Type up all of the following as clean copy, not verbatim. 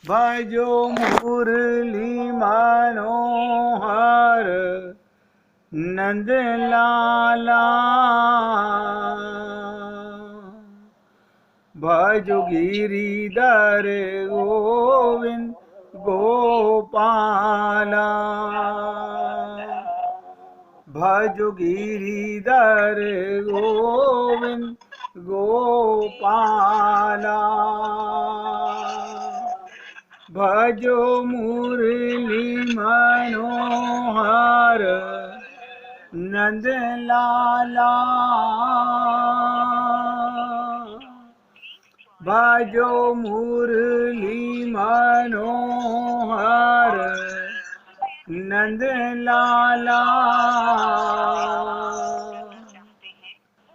भजो मुरली मनोहर नंद लाला। भजो गिरिधर गोविंद गोपाला। भजो गिरिधर गोविंद गोपाला। भजो मुरली मनोहर नंद लाला। भजो मुरली मनोहर नंद लाला।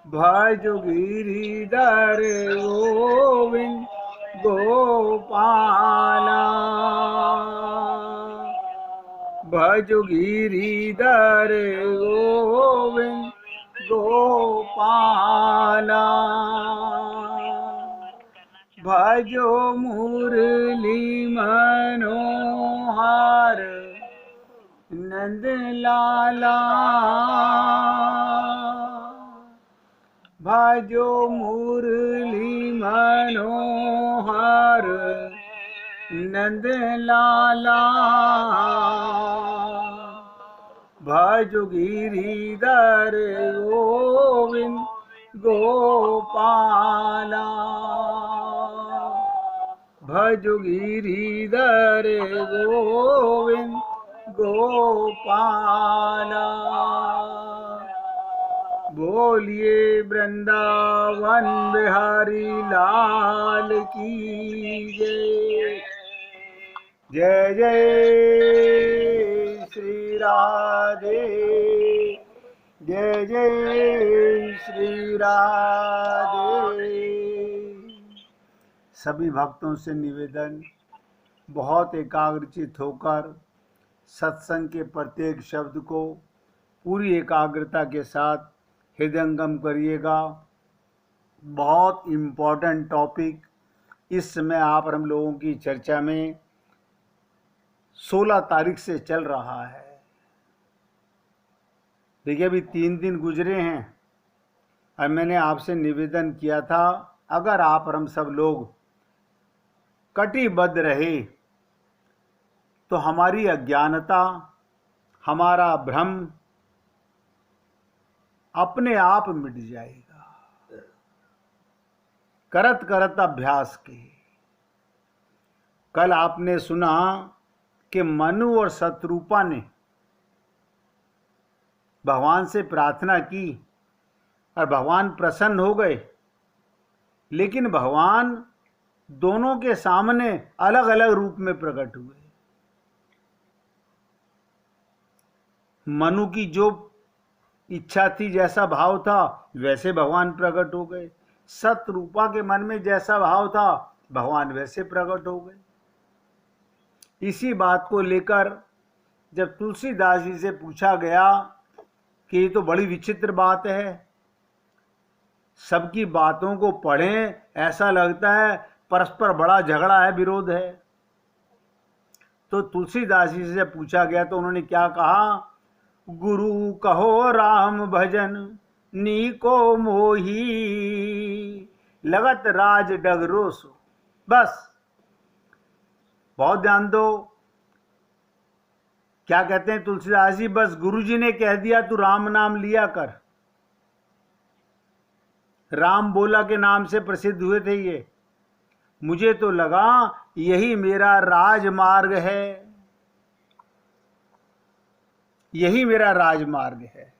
भजो गिरिधर गोविंद गोपाला। भजो गिरिधर गोविंद गोपाला। भजो मुरली मनोहर नंद लाला। भजो मुरली मनोहर नंद लाला। भजो गिरिधर गोविंद गोपाला। भजो गिरिधर गोविंद गोपाला। बोलिए वृंदावन बिहारी लाल की जय। जय जय श्री राधे। जय जय श्री राधे। सभी भक्तों से निवेदन, बहुत एकाग्रचित होकर सत्संग के प्रत्येक शब्द को पूरी एकाग्रता के साथ हृदयंगम करिएगा। बहुत इम्पोर्टेंट टॉपिक इस समय आप और हम लोगों की चर्चा में 16 तारीख से चल रहा है। देखिए, अभी 3 दिन गुजरे हैं और मैंने आपसे निवेदन किया था, अगर आप और हम सब लोग कटिबद्ध रहे तो हमारी अज्ञानता, हमारा भ्रम अपने आप मिट जाएगा। करत करत अभ्यास के। कल आपने सुना कि मनु और शत्रुपा ने भगवान से प्रार्थना की और भगवान प्रसन्न हो गए, लेकिन भगवान दोनों के सामने अलग अलग रूप में प्रकट हुए। मनु की जो इच्छा थी, जैसा भाव था, वैसे भगवान प्रकट हो गए। शत्रुपा के मन में जैसा भाव था, भगवान वैसे प्रकट हो गए। इसी बात को लेकर जब तुलसीदास जी से पूछा गया कि ये तो बड़ी विचित्र बात है, सबकी बातों को पढ़ें, ऐसा लगता है परस्पर बड़ा झगड़ा है, विरोध है। तो तुलसीदास जी से पूछा गया तो उन्होंने क्या कहा? गुरु कहो राम भजन नीको मोही, लगत राज डगरो सो। बस बहुत ध्यान दो, क्या कहते हैं तुलसीदास जी? बस गुरुजी ने कह दिया तू राम नाम लिया कर। राम बोला के नाम से प्रसिद्ध हुए थे ये। मुझे तो लगा यही मेरा राजमार्ग है, यही मेरा राजमार्ग है,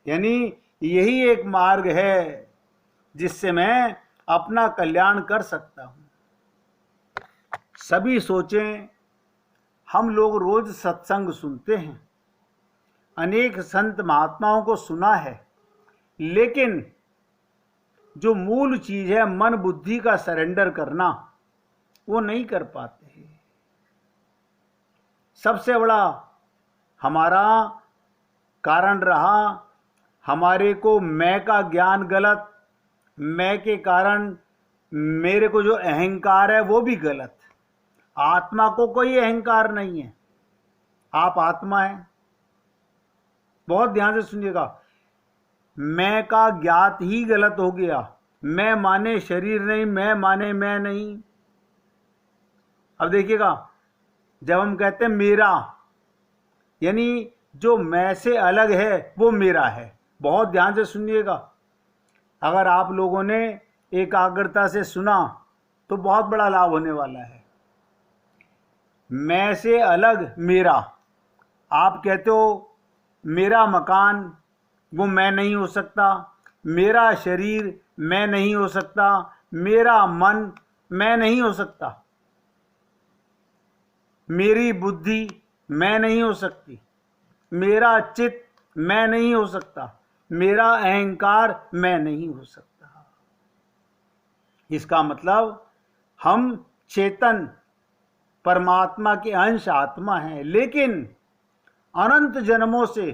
यानी यही एक मार्ग है जिससे मैं अपना कल्याण कर सकता हूं। सभी सोचें, हम लोग रोज सत्संग सुनते हैं, अनेक संत महात्माओं को सुना है, लेकिन जो मूल चीज है मन बुद्धि का सरेंडर करना, वो नहीं कर पाते हैं। सबसे बड़ा हमारा कारण रहा, हमारे को मैं का ज्ञान गलत, मैं के कारण मेरे को जो अहंकार है वो भी गलत। आत्मा को कोई अहंकार नहीं है, आप आत्मा हैं। बहुत ध्यान से सुनिएगा, मैं का ज्ञात ही गलत हो गया। मैं माने शरीर नहीं, मैं माने मैं नहीं। अब देखिएगा, जब हम कहते हैं मेरा, यानी जो मैं से अलग है वो मेरा है। बहुत ध्यान से सुनिएगा, अगर आप लोगों ने एकाग्रता से सुना तो बहुत बड़ा लाभ होने वाला है। मैं से अलग मेरा। आप कहते हो मेरा मकान, वो मैं नहीं हो सकता। मेरा शरीर मैं नहीं हो सकता। मेरा मन मैं नहीं हो सकता। मेरी बुद्धि मैं नहीं हो सकती। मेरा चित्त मैं नहीं हो सकता। मेरा अहंकार मैं नहीं हो सकता। इसका मतलब हम चेतन परमात्मा के अंश आत्मा हैं, लेकिन अनंत जन्मों से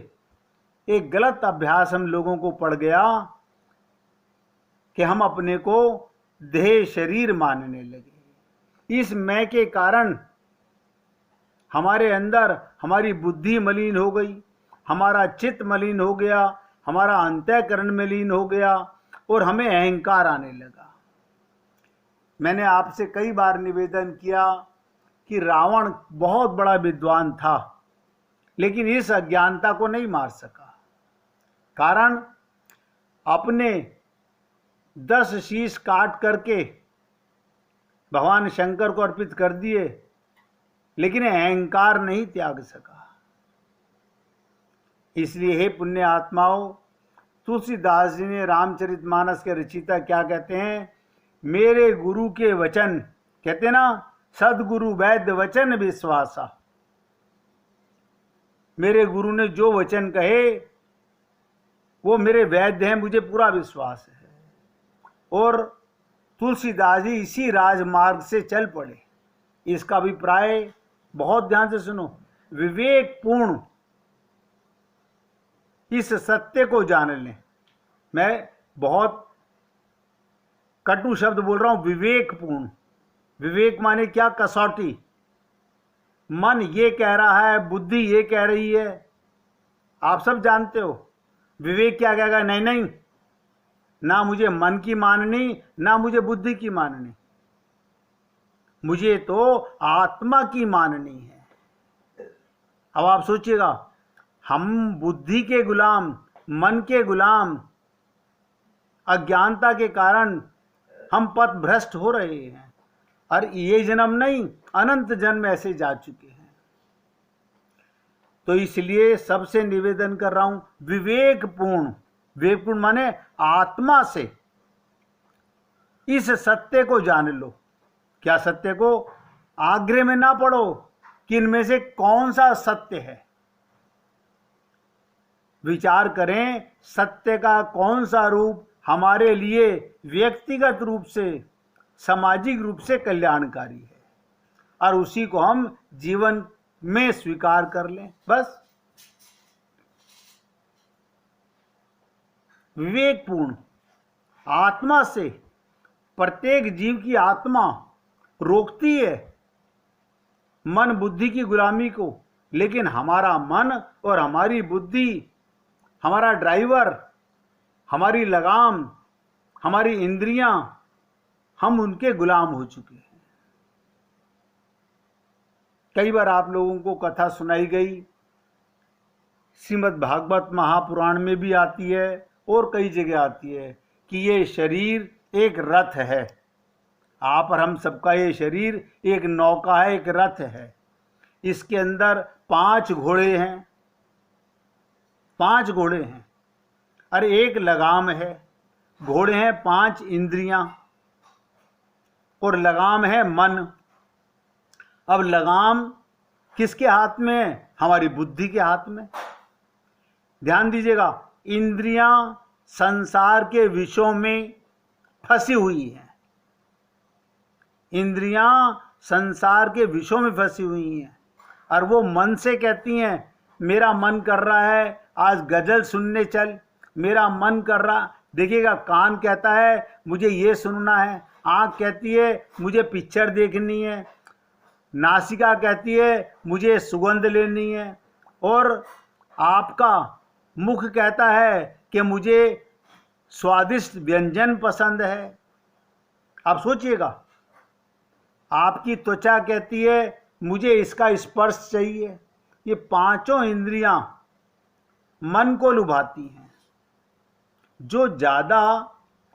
एक गलत अभ्यास हम लोगों को पड़ गया कि हम अपने को देह शरीर मानने लगे। इस मैं के कारण हमारे अंदर हमारी बुद्धि मलिन हो गई, हमारा चित्त मलिन हो गया, हमारा अंतःकरण मलिन हो गया और हमें अहंकार आने लगा। मैंने आपसे कई बार निवेदन किया कि रावण बहुत बड़ा विद्वान था, लेकिन इस अज्ञानता को नहीं मार सका। कारण अपने 10 शीश काट करके भगवान शंकर को अर्पित कर दिए, लेकिन अहंकार नहीं त्याग सका। इसलिए हे पुण्य आत्माओं, तुलसीदास जी ने रामचरितमानस के रचयिता क्या कहते हैं, मेरे गुरु के वचन, कहते ना, सदगुरु वैद्य वचन विश्वासा। मेरे गुरु ने जो वचन कहे वो मेरे वैद्य हैं, मुझे पूरा विश्वास है। और तुलसीदास जी इसी राजमार्ग से चल पड़े। इसका अभिप्राय बहुत ध्यान से सुनो, विवेकपूर्ण इस सत्य को जान लें। मैं बहुत कटु शब्द बोल रहा हूं, विवेकपूर्ण। विवेक माने क्या? कसौटी। मन ये कह रहा है, बुद्धि ये कह रही है, आप सब जानते हो। विवेक क्या कहेगा? नहीं नहीं, ना मुझे मन की माननी, ना मुझे बुद्धि की माननी, मुझे तो आत्मा की माननी है। अब आप सोचिएगा, हम बुद्धि के गुलाम, मन के गुलाम, अज्ञानता के कारण हम पथ भ्रष्ट हो रहे हैं। और ये जन्म नहीं, अनंत जन्म ऐसे जा चुके हैं। तो इसलिए सबसे निवेदन कर रहा हूं, विवेकपूर्ण। विवेकपूर्ण माने आत्मा से इस सत्य को जान लो। क्या सत्य को? आग्रह में ना पड़ो कि इनमें से कौन सा सत्य है। विचार करें सत्य का कौन सा रूप हमारे लिए व्यक्तिगत रूप से, सामाजिक रूप से कल्याणकारी है, और उसी को हम जीवन में स्वीकार कर लें। बस विवेकपूर्ण आत्मा से प्रत्येक जीव की आत्मा रोकती है मन बुद्धि की गुलामी को, लेकिन हमारा मन और हमारी बुद्धि, हमारा ड्राइवर, हमारी लगाम, हमारी इंद्रियां, हम उनके गुलाम हो चुके हैं। कई बार आप लोगों को कथा सुनाई गई, श्रीमद् भागवत महापुराण में भी आती है और कई जगह आती है कि ये शरीर एक रथ है। आप और हम सबका ये शरीर एक नौका है, एक रथ है। इसके अंदर 5 घोड़े हैं, 5 घोड़े हैं, और एक लगाम है। घोड़े हैं 5 इंद्रियां और लगाम है मन। अब लगाम किसके हाथ में है? हमारी बुद्धि के हाथ में। ध्यान दीजिएगा, इंद्रियां संसार के विषयों में फंसी हुई हैं। इंद्रियां संसार के विषयों में फंसी हुई हैं, और वो मन से कहती हैं मेरा मन कर रहा है आज गजल सुनने चल, मेरा मन कर रहा। देखिएगा, कान कहता है मुझे ये सुनना है, आँख कहती है मुझे पिक्चर देखनी है, नासिका कहती है मुझे सुगंध लेनी है, और आपका मुख कहता है कि मुझे स्वादिष्ट व्यंजन पसंद है। आप सोचिएगा, आपकी त्वचा कहती है मुझे इसका स्पर्श चाहिए। ये पांचों इंद्रियां मन को लुभाती हैं। जो ज्यादा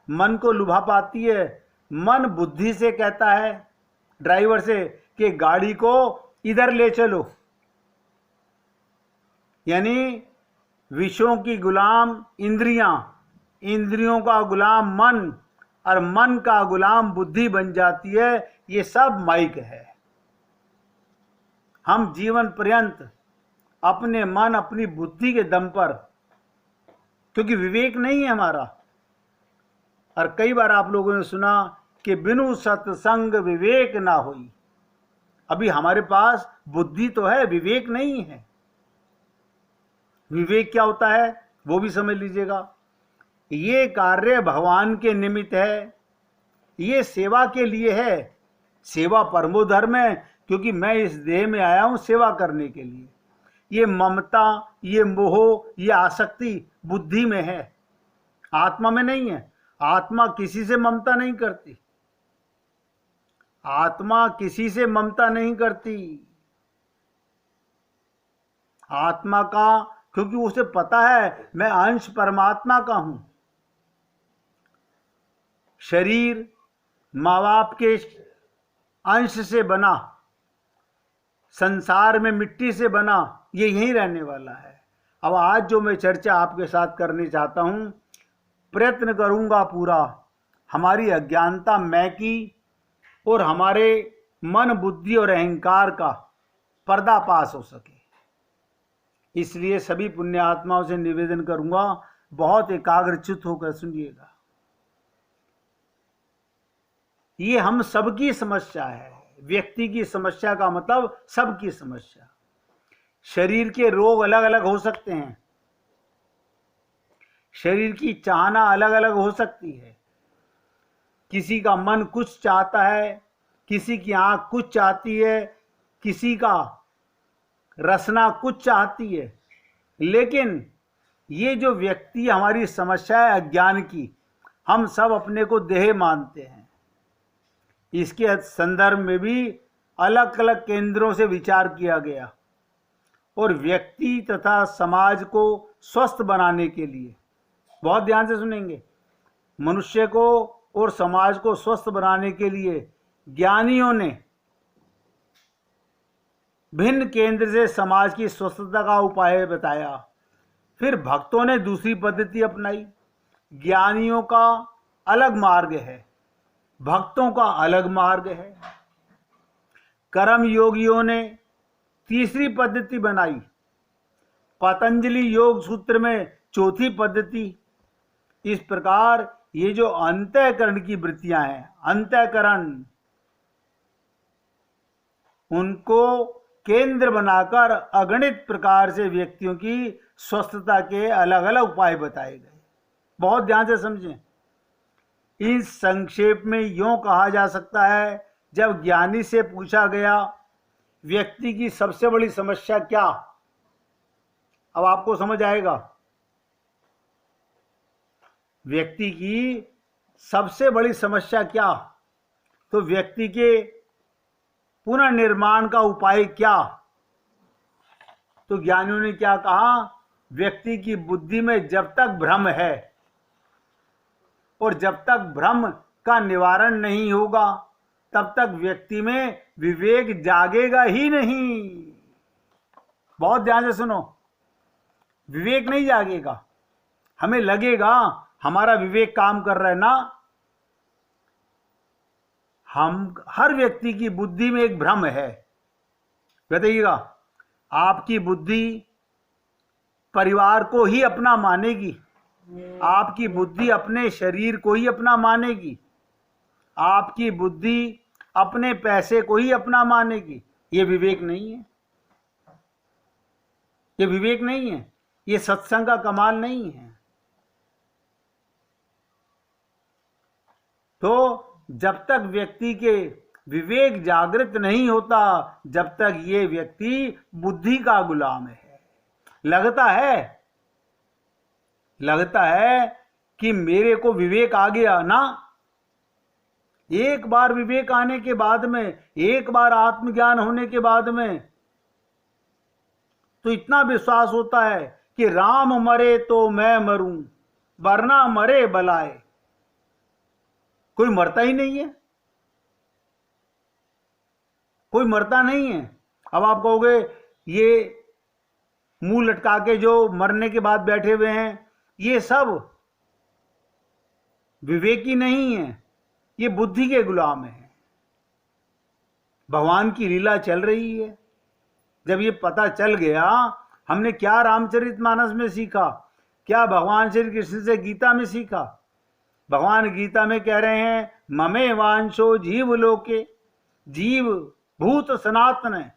मन को लुभा पाती है, मन बुद्धि से कहता है ड्राइवर से कि गाड़ी को इधर ले चलो, यानी विषयों की गुलाम इंद्रियां, इंद्रियों का गुलाम मन, और मन का गुलाम बुद्धि बन जाती है। ये सब माइक है। हम जीवन पर्यंत अपने मन, अपनी बुद्धि के दम पर, क्योंकि विवेक नहीं है हमारा। और कई बार आप लोगों ने सुना कि बिनु सत्संग विवेक ना होई। अभी हमारे पास बुद्धि तो है, विवेक नहीं है। विवेक क्या होता है वो भी समझ लीजिएगा। ये कार्य भगवान के निमित्त है, ये सेवा के लिए है। सेवा परमो धर्म है, क्योंकि मैं इस देह में आया हूं सेवा करने के लिए। ये ममता, ये मोह, ये आसक्ति बुद्धि में है, आत्मा में नहीं है। आत्मा किसी से ममता नहीं करती, आत्मा किसी से ममता नहीं करती। आत्मा का, क्योंकि उसे पता है मैं अंश परमात्मा का हूं। शरीर माँ बाप के अंश से बना, संसार में मिट्टी से बना, ये यहीं रहने वाला है। अब आज जो मैं चर्चा आपके साथ करने चाहता हूं, प्रयत्न करूंगा पूरा हमारी अज्ञानता मैं की और हमारे मन, बुद्धि और अहंकार का पर्दापाश हो सके। इसलिए सभी पुण्यात्माओं से निवेदन करूंगा, बहुत एकाग्रचित होकर सुनिएगा। ये हम सबकी समस्या है। व्यक्ति की समस्या का मतलब सबकी समस्या। शरीर के रोग अलग अलग हो सकते हैं, शरीर की चाहना अलग अलग हो सकती है। किसी का मन कुछ चाहता है, किसी की आंख कुछ चाहती है, किसी का रसना कुछ चाहती है। लेकिन ये जो व्यक्ति हमारी समस्या है अज्ञान की, हम सब अपने को देह मानते हैं। इसके संदर्भ में भी अलग अलग केंद्रों से विचार किया गया, और व्यक्ति तथा समाज को स्वस्थ बनाने के लिए, बहुत ध्यान से सुनेंगे, मनुष्य को और समाज को स्वस्थ बनाने के लिए ज्ञानियों ने भिन्न केंद्र से समाज की स्वस्थता का उपाय बताया। फिर भक्तों ने दूसरी पद्धति अपनाई। ज्ञानियों का अलग मार्ग है, भक्तों का अलग मार्ग है। कर्म योगियों ने तीसरी पद्धति बनाई। पतंजलि योग सूत्र में चौथी पद्धति। इस प्रकार ये जो अंतःकरण की वृत्तियां हैं, अंतःकरण, उनको केंद्र बनाकर अगणित प्रकार से व्यक्तियों की स्वस्थता के अलग अलग उपाय बताए गए। बहुत ध्यान से समझें। इस संक्षेप में यूं कहा जा सकता है, जब ज्ञानी से पूछा गया व्यक्ति की सबसे बड़ी समस्या क्या, अब आपको समझ आएगा। व्यक्ति की सबसे बड़ी समस्या क्या, तो व्यक्ति के पुनर्निर्माण का उपाय क्या, तो ज्ञानियों ने क्या कहा, व्यक्ति की बुद्धि में जब तक भ्रम है और जब तक भ्रम का निवारण नहीं होगा, तब तक व्यक्ति में विवेक जागेगा ही नहीं। बहुत ध्यान से सुनो, विवेक नहीं जागेगा। हमें लगेगा हमारा विवेक काम कर रहा है ना। हम हर व्यक्ति की बुद्धि में एक भ्रम है। बताइएगा, आपकी बुद्धि परिवार को ही अपना मानेगी, आपकी बुद्धि अपने शरीर को ही अपना मानेगी, आपकी बुद्धि अपने पैसे को ही अपना मानेगी। ये विवेक नहीं है, ये विवेक नहीं है, ये सत्संग का कमाल नहीं है। तो जब तक व्यक्ति के विवेक जागृत नहीं होता जब तक ये व्यक्ति बुद्धि का गुलाम है। लगता है कि मेरे को विवेक आ गया ना। एक बार विवेक आने के बाद में, एक बार आत्मज्ञान होने के बाद में तो इतना विश्वास होता है कि राम मरे तो मैं मरूं, वरना मरे बलाए। कोई मरता ही नहीं है, कोई मरता नहीं है। अब आप कहोगे ये मुंह लटका के जो मरने के बाद बैठे हुए हैं, ये सब विवेकी नहीं है, ये बुद्धि के गुलाम है। भगवान की लीला चल रही है। जब ये पता चल गया, हमने क्या रामचरितमानस में सीखा, क्या भगवान श्री कृष्ण से गीता में सीखा। भगवान गीता में कह रहे हैं ममे वांशो जीव लोके, जीव भूत सनातन है,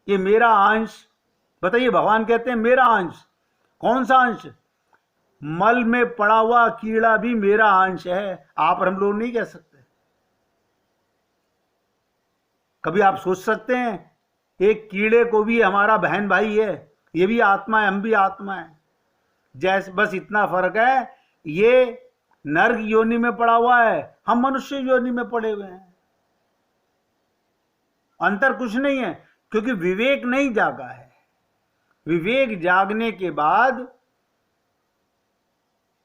ये मेरा अंश। बताइए, भगवान कहते हैं मेरा अंश। कौन सा अंश? मल में पड़ा हुआ कीड़ा भी मेरा अंश है। आप और हम लोग नहीं कह सकते। कभी आप सोच सकते हैं एक कीड़े को भी हमारा बहन भाई है, ये भी आत्मा है, हम भी आत्मा है। जैसे बस इतना फर्क है, ये नर्क योनि में पड़ा हुआ है, हम मनुष्य योनि में पड़े हुए हैं। अंतर कुछ नहीं है, क्योंकि विवेक नहीं जागा है। विवेक जागने के बाद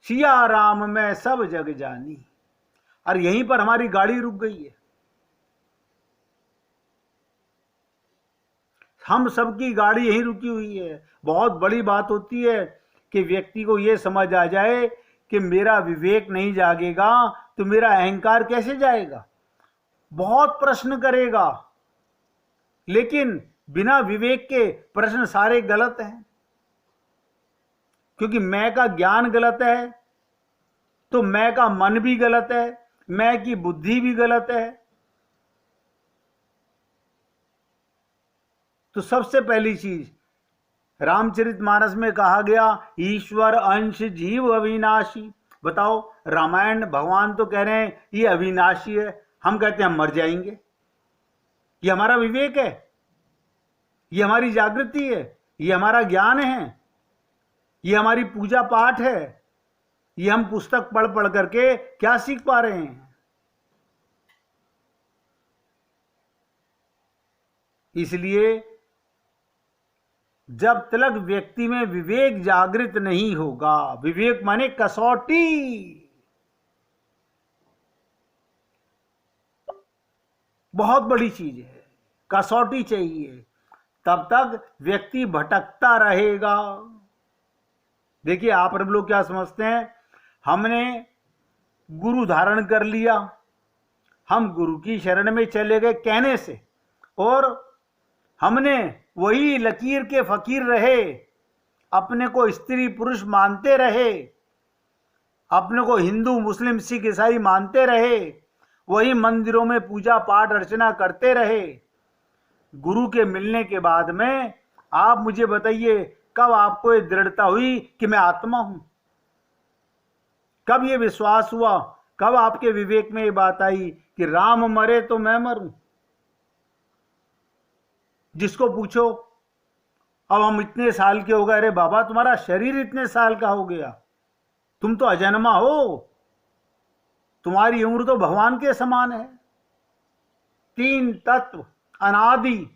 सिया राम में सब जग जानी। और यहीं पर हमारी गाड़ी रुक गई है। हम सबकी गाड़ी यहीं रुकी हुई है। बहुत बड़ी बात होती है कि व्यक्ति को यह समझ आ जाए कि मेरा विवेक नहीं जागेगा तो मेरा अहंकार कैसे जाएगा। बहुत प्रश्न करेगा, लेकिन बिना विवेक के प्रश्न सारे गलत हैं। क्योंकि मैं का ज्ञान गलत है तो मैं का मन भी गलत है, मैं की बुद्धि भी गलत है। तो सबसे पहली चीज रामचरितमानस में कहा गया ईश्वर अंश जीव अविनाशी। बताओ, रामायण भगवान तो कह रहे हैं ये अविनाशी है, हम कहते हैं हम मर जाएंगे। ये हमारा विवेक है, ये हमारी जागृति है, ये हमारा ज्ञान है, ये हमारी पूजा पाठ है। ये हम पुस्तक पढ़ पढ़ करके क्या सीख पा रहे हैं? इसलिए जब तक व्यक्ति में विवेक जागृत नहीं होगा, विवेक माने कसौटी, बहुत बड़ी चीज है, कसौटी चाहिए, तब तक व्यक्ति भटकता रहेगा। देखिए, आप लोग क्या समझते हैं, हमने गुरु धारण कर लिया, हम गुरु की शरण में चले गए कहने से, और हमने वही लकीर के फकीर रहे, अपने को स्त्री पुरुष मानते रहे, अपने को हिंदू मुस्लिम सिख ईसाई मानते रहे, वही मंदिरों में पूजा पाठ अर्चना करते रहे। गुरु के मिलने के बाद में आप मुझे बताइए, कब आपको ये दृढ़ता हुई कि मैं आत्मा हूं? कब ये विश्वास हुआ? कब आपके विवेक में ये बात आई कि राम मरे तो मैं मरूं? जिसको पूछो, अब हम इतने साल के हो गए, अरे बाबा तुम्हारा शरीर इतने साल का हो गया, तुम तो अजन्मा हो, तुम्हारी उम्र तो भगवान के समान है। तीन तत्व अनादि,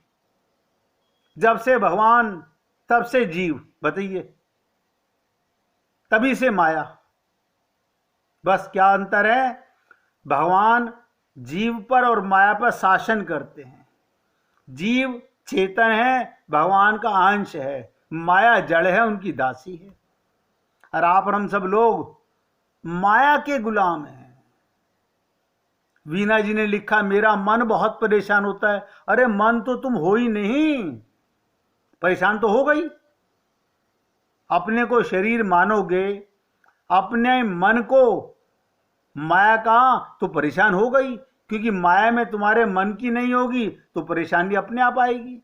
जब से भगवान तब से जीव। बताइए, तभी से माया। बस क्या अंतर है? भगवान जीव पर और माया पर शासन करते हैं। जीव चेतन है, भगवान का अंश है, माया जड़ है, उनकी दासी है। और आप और हम सब लोग माया के गुलाम हैं। वीना जी ने लिखा मेरा मन बहुत परेशान होता है। अरे मन तो तुम हो ही नहीं, परेशान तो हो गई। अपने को शरीर मानोगे, अपने मन को माया का, तो परेशान हो गई। क्योंकि माया में तुम्हारे मन की नहीं होगी तो परेशानी अपने आप आएगी।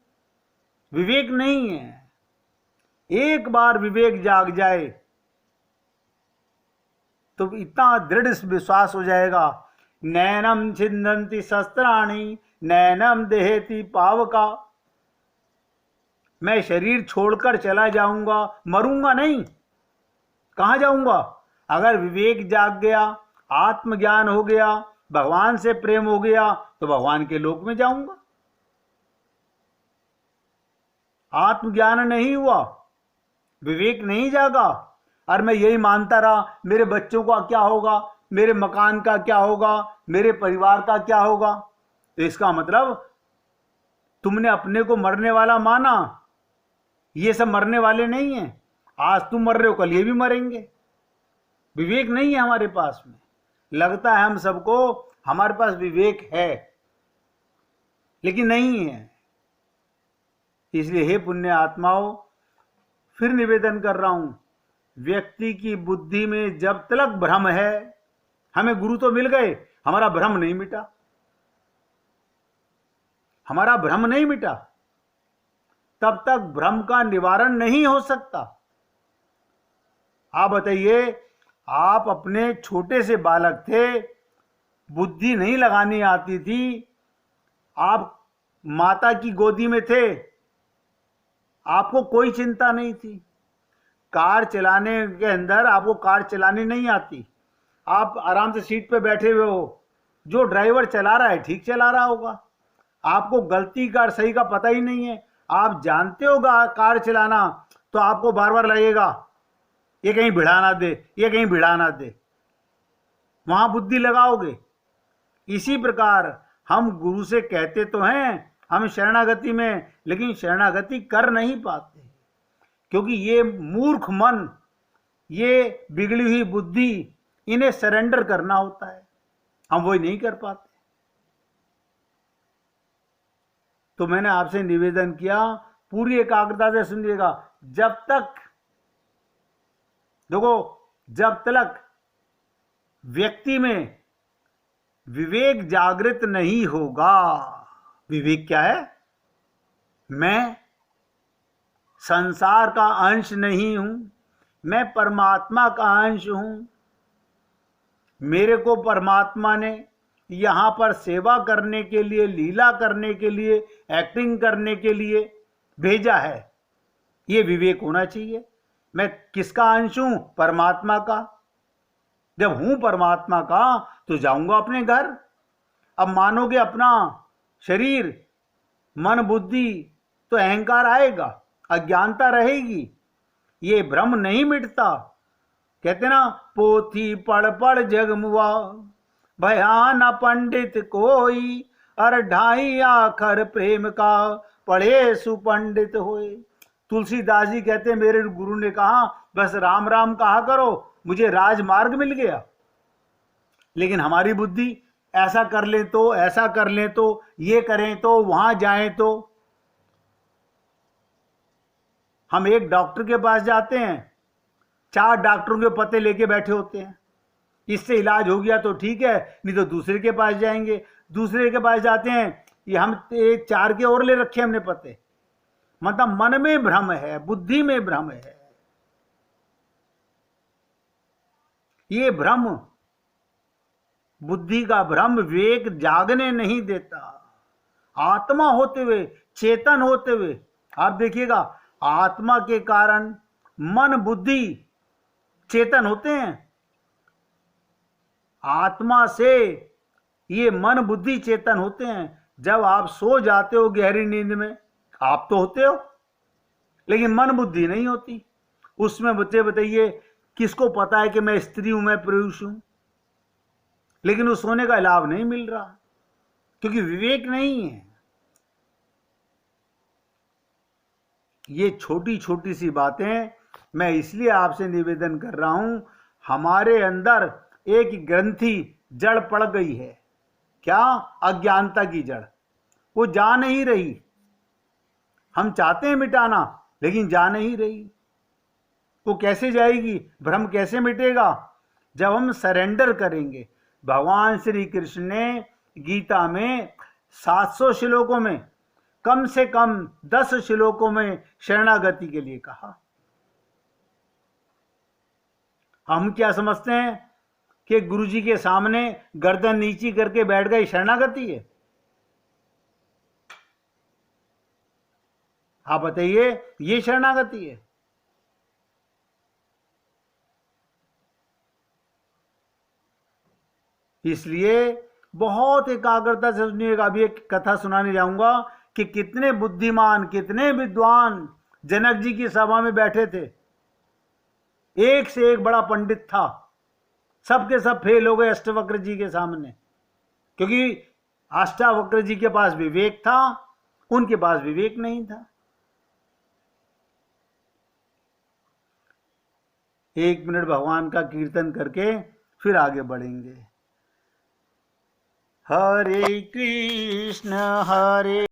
विवेक नहीं है। एक बार विवेक जाग जाए तो इतना दृढ़ विश्वास हो जाएगा नैनम छिन्दन्ति शस्त्राणि नैनम देहेति पावका। मैं शरीर छोड़कर चला जाऊंगा, मरूंगा नहीं। कहां जाऊंगा? अगर विवेक जाग गया, आत्मज्ञान हो गया, भगवान से प्रेम हो गया, तो भगवान के लोक में जाऊंगा। आत्मज्ञान नहीं हुआ, विवेक नहीं जागा, और मैं यही मानता रहा मेरे बच्चों का क्या होगा, मेरे मकान का क्या होगा, मेरे परिवार का क्या होगा, तो इसका मतलब तुमने अपने को मरने वाला माना। ये सब मरने वाले नहीं हैं। आज तुम मर रहे हो, कल ये भी मरेंगे। विवेक नहीं है हमारे पास में। लगता है हम सबको हमारे पास विवेक है, लेकिन नहीं है। इसलिए हे पुण्य आत्माओं, फिर निवेदन कर रहा हूं, व्यक्ति की बुद्धि में जब तक भ्रम है, हमें गुरु तो मिल गए, हमारा भ्रम नहीं मिटा, हमारा भ्रम नहीं मिटा, तब तक भ्रम का निवारण नहीं हो सकता। आप बताइए, आप अपने छोटे से बालक थे, बुद्धि नहीं लगानी आती थी, आप माता की गोदी में थे, आपको कोई चिंता नहीं थी। कार चलाने के अंदर आपको कार चलानी नहीं आती, आप आराम से सीट पे बैठे हुए हो, जो ड्राइवर चला रहा है ठीक चला रहा होगा, आपको गलती का सही का पता ही नहीं है। आप जानते हो कार चलाना, तो आपको बार बार लगेगा ये कहीं भिड़ा ना दे, ये कहीं भिड़ा ना दे, वहां बुद्धि लगाओगे। इसी प्रकार हम गुरु से कहते तो हैं हम शरणागति में, लेकिन शरणागति कर नहीं पाते, क्योंकि ये मूर्ख मन, ये बिगड़ी हुई बुद्धि, इन्हें सरेंडर करना होता है, हम वही नहीं कर पाते। तो मैंने आपसे निवेदन किया, पूरी एकाग्रता से सुनिएगा। जब तक देखो, जब तक व्यक्ति में विवेक जागृत नहीं होगा, विवेक क्या है? मैं संसार का अंश नहीं हूं, मैं परमात्मा का अंश हूं। मेरे को परमात्मा ने यहां पर सेवा करने के लिए, लीला करने के लिए, एक्टिंग करने के लिए भेजा है। यह विवेक होना चाहिए। मैं किसका अंश हूं? परमात्मा का। जब हूं परमात्मा का, तो जाऊंगा अपने घर। अब मानोगे अपना शरीर, मन, बुद्धि, तो अहंकार आएगा, अज्ञानता रहेगी, ये भ्रम नहीं मिटता। कहते ना, पोथी पढ़ पढ़ जग मुआ, भया न पंडित कोई, अर ढाई आखर प्रेम का, पढ़े सुपंडित होए। तुलसीदास जी कहते, मेरे गुरु ने कहा बस राम राम कहा करो, मुझे राजमार्ग मिल गया। लेकिन हमारी बुद्धि, ऐसा कर ले तो, ऐसा कर ले तो, ये करें तो, वहां जाएं तो। हम एक डॉक्टर के पास जाते हैं, 4 डॉक्टरों के पते लेके बैठे होते हैं। इससे इलाज हो गया तो ठीक है, नहीं तो दूसरे के पास जाएंगे। दूसरे के पास जाते हैं, ये हम 4 के और ले रखे हमने पते। मतलब मन में भ्रम है, बुद्धि में भ्रम है। ये भ्रम, बुद्धि का भ्रम विवेक जागने नहीं देता। आत्मा होते हुए, चेतन होते हुए, आप देखिएगा, आत्मा के कारण मन, बुद्धि चेतन होते हैं। आत्मा से ये मन, बुद्धि चेतन होते हैं। जब आप सो जाते हो गहरी नींद में, आप तो होते हो, लेकिन मन, बुद्धि नहीं होती। उसमें बच्चे बताइए, किसको पता है कि मैं स्त्री हूं, मैं पुरुष हूं? लेकिन उस सोने का लाभ नहीं मिल रहा, क्योंकि विवेक नहीं है। ये छोटी छोटी सी बातें मैं इसलिए आपसे निवेदन कर रहा हूं। हमारे अंदर एक ग्रंथि जड़ पड़ गई है। क्या? अज्ञानता की जड़, वो जा नहीं रही। हम चाहते हैं मिटाना, लेकिन जा नहीं रही। वो कैसे जाएगी? भ्रम कैसे मिटेगा? जब हम सरेंडर करेंगे। भगवान श्री कृष्ण ने गीता में 700 श्लोकों में कम से कम 10 श्लोकों में शरणागति के लिए कहा। हम क्या समझते हैं? कि गुरुजी के सामने गर्दन नीची करके बैठ गए, शरणागति है? आप बताइए, ये शरणागति है? इसलिए बहुत एकाग्रता से सुनिएगा। अभी एक कथा सुनाने जाऊंगा कि कितने बुद्धिमान, कितने विद्वान जनक जी की सभा में बैठे थे। एक से एक बड़ा पंडित था, सबके सब फेल हो गए अष्टवक्र जी के सामने, क्योंकि अष्टावक्र जी के पास विवेक था, उनके पास विवेक नहीं था। एक मिनट भगवान का कीर्तन करके फिर आगे बढ़ेंगे। हरे कृष्ण हरे